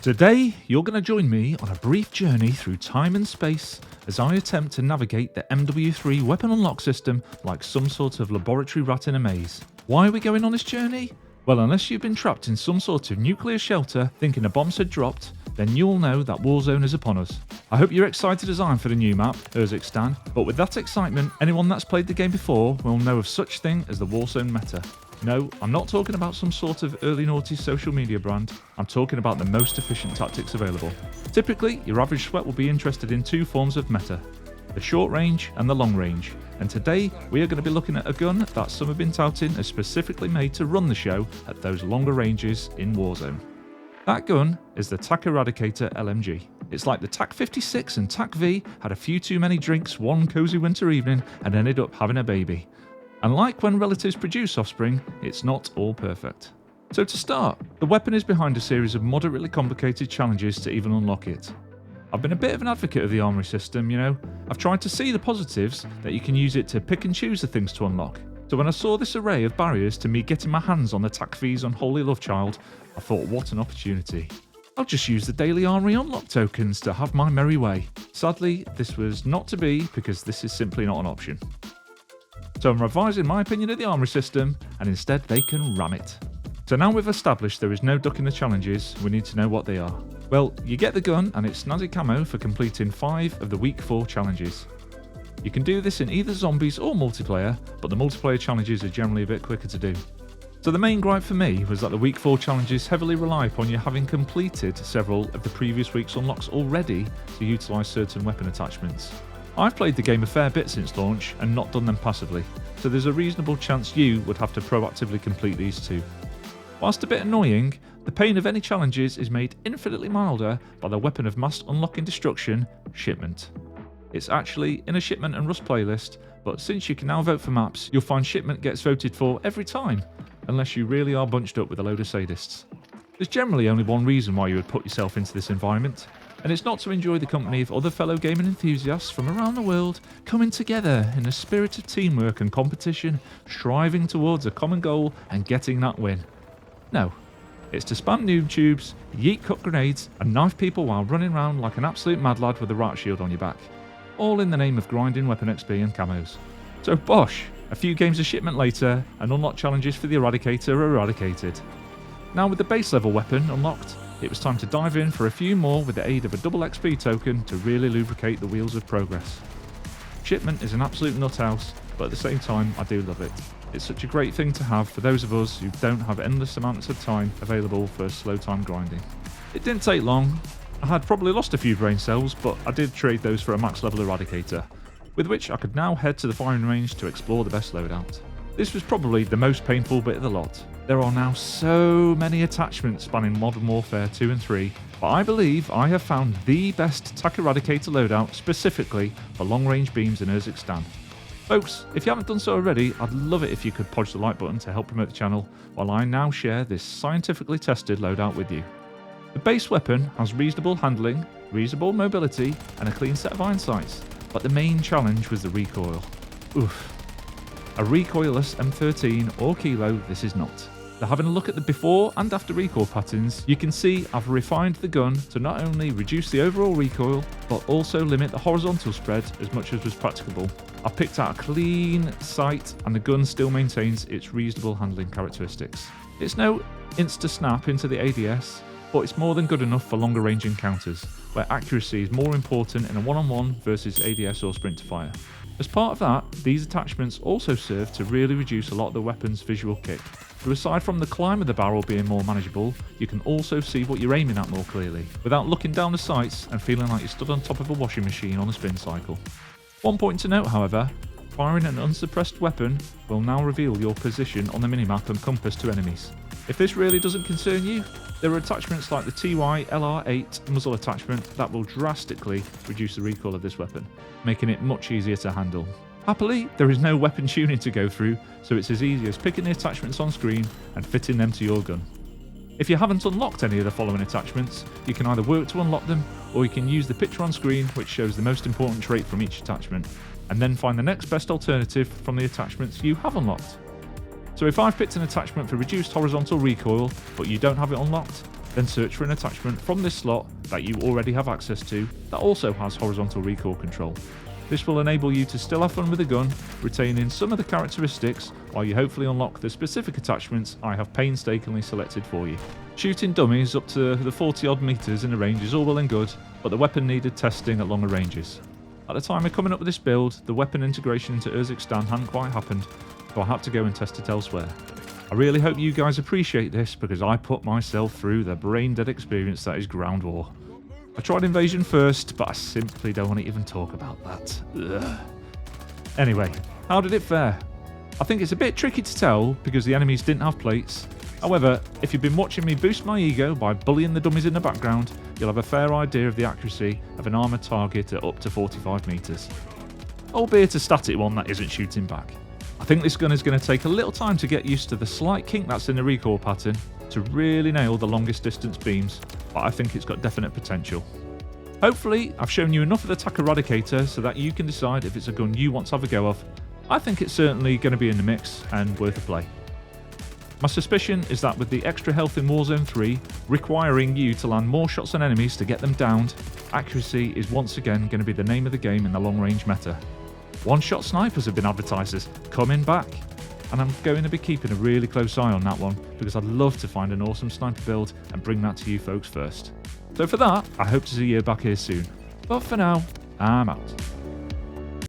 Today, you're going to join me on a brief journey through time and space as I attempt to navigate the MW3 weapon unlock system like some sort of laboratory rat in a maze. Why are we going on this journey? Well, unless you've been trapped in some sort of nuclear shelter thinking a bomb had dropped, then you'll know that Warzone is upon us. I hope you're excited as I am for the new map, Urzikstan, but with that excitement, anyone that's played the game before will know of such thing as the Warzone meta. No, I'm not talking about some sort of early naughty social media brand, I'm talking about the most efficient tactics available. Typically, your average sweat will be interested in two forms of meta, the short range and the long range, and today we are going to be looking at a gun that some have been touting as specifically made to run the show at those longer ranges in Warzone. That gun is the Taq Eradicator LMG. It's like the Taq 56 and Taq V had a few too many drinks one cozy winter evening and ended up having a baby. And like when relatives produce offspring, it's not all perfect. So to start, the weapon is behind a series of moderately complicated challenges to even unlock it. I've been a bit of an advocate of the armory system, I've tried to see the positives that you can use it to pick and choose the things to unlock. So when I saw this array of barriers to me getting my hands on the Taq V's Unholy Love Child, I thought what an opportunity. I'll just use the daily armory unlock tokens to have my merry way. Sadly, this was not to be because this is simply not an option. So I'm revising my opinion of the armory system, and instead they can ram it. So now we've established there is no ducking the challenges, we need to know what they are. Well, you get the gun and its snazzy camo for completing 5 of the week 4 challenges. You can do this in either zombies or multiplayer, but the multiplayer challenges are generally a bit quicker to do. So the main gripe for me was that the week 4 challenges heavily rely upon you having completed several of the previous week's unlocks already to utilise certain weapon attachments. I've played the game a fair bit since launch and not done them passively, so there's a reasonable chance you would have to proactively complete these too. Whilst a bit annoying, the pain of any challenges is made infinitely milder by the weapon of mass unlocking destruction, Shipment. It's actually in a Shipment and Rust playlist, but since you can now vote for maps, you'll find Shipment gets voted for every time, unless you really are bunched up with a load of sadists. There's generally only one reason why you would put yourself into this environment, and it's not to enjoy the company of other fellow gaming enthusiasts from around the world coming together in a spirit of teamwork and competition, striving towards a common goal and getting that win. No, it's to spam noob tubes, yeet cut grenades and knife people while running around like an absolute mad lad with a rat shield on your back. All in the name of grinding weapon XP and camos. So bosh, a few games of Shipment later and unlock challenges for the Eradicator are eradicated. Now with the base level weapon unlocked, it was time to dive in for a few more with the aid of a double XP token to really lubricate the wheels of progress. Shipment is an absolute nuthouse, but at the same time I do love it. It's such a great thing to have for those of us who don't have endless amounts of time available for slow time grinding. It didn't take long. I had probably lost a few brain cells, but I did trade those for a max level Eradicator, with which I could now head to the firing range to explore the best loadout. This was probably the most painful bit of the lot. There are now so many attachments spanning Modern Warfare 2 and 3, but I believe I have found the best Taq Eradicator loadout specifically for long-range beams in Urzikstan. Folks, if you haven't done so already, I'd love it if you could podge the like button to help promote the channel, while I now share this scientifically tested loadout with you. The base weapon has reasonable handling, reasonable mobility, and a clean set of iron sights, but the main challenge was the recoil. Oof. A recoilless M13 or Kilo this is not. So having a look at the before and after recoil patterns, you can see I've refined the gun to not only reduce the overall recoil, but also limit the horizontal spread as much as was practicable. I've picked out a clean sight and the gun still maintains its reasonable handling characteristics. It's no insta-snap into the ADS, but it's more than good enough for longer range encounters, where accuracy is more important in a one-on-one versus ADS or sprint to fire. As part of that, these attachments also serve to really reduce a lot of the weapon's visual kick. So aside from the climb of the barrel being more manageable, you can also see what you're aiming at more clearly, without looking down the sights and feeling like you stood on top of a washing machine on a spin cycle. One point to note, however, firing an unsuppressed weapon will now reveal your position on the minimap and compass to enemies. If this really doesn't concern you, there are attachments like the TY LR8 muzzle attachment that will drastically reduce the recoil of this weapon, making it much easier to handle. Happily, there is no weapon tuning to go through, so it's as easy as picking the attachments on screen and fitting them to your gun. If you haven't unlocked any of the following attachments, you can either work to unlock them, or you can use the picture on screen which shows the most important trait from each attachment, and then find the next best alternative from the attachments you have unlocked. So if I've picked an attachment for reduced horizontal recoil, but you don't have it unlocked, Then search for an attachment from this slot that you already have access to that also has horizontal recoil control. This will enable you to still have fun with the gun, retaining some of the characteristics while you hopefully unlock the specific attachments I have painstakingly selected for you. Shooting dummies up to the 40 odd meters in the range is all well and good, but the weapon needed testing at longer ranges. At the time of coming up with this build, the weapon integration into Urzikstan hadn't quite happened, so I had to go and test it elsewhere. I really hope you guys appreciate this because I put myself through the brain dead experience that is ground war. I tried invasion first, but I simply don't want to even talk about that. Ugh. Anyway, how did it fare? I think it's a bit tricky to tell because the enemies didn't have plates. However, if you've been watching me boost my ego by bullying the dummies in the background, you'll have a fair idea of the accuracy of an armoured target at up to 45 metres. Albeit a static one that isn't shooting back. I think this gun is going to take a little time to get used to the slight kink that's in the recoil pattern to really nail the longest distance beams, but I think it's got definite potential. Hopefully, I've shown you enough of the Taq Eradicator so that you can decide if it's a gun you want to have a go of. I think it's certainly going to be in the mix and worth a play. My suspicion is that with the extra health in Warzone 3 requiring you to land more shots on enemies to get them downed, accuracy is once again going to be the name of the game in the long range meta. One-shot snipers have been advertised as coming back, and I'm going to be keeping a really close eye on that one because I'd love to find an awesome sniper build and bring that to you folks first. So for that, I hope to see you back here soon. But for now, I'm out.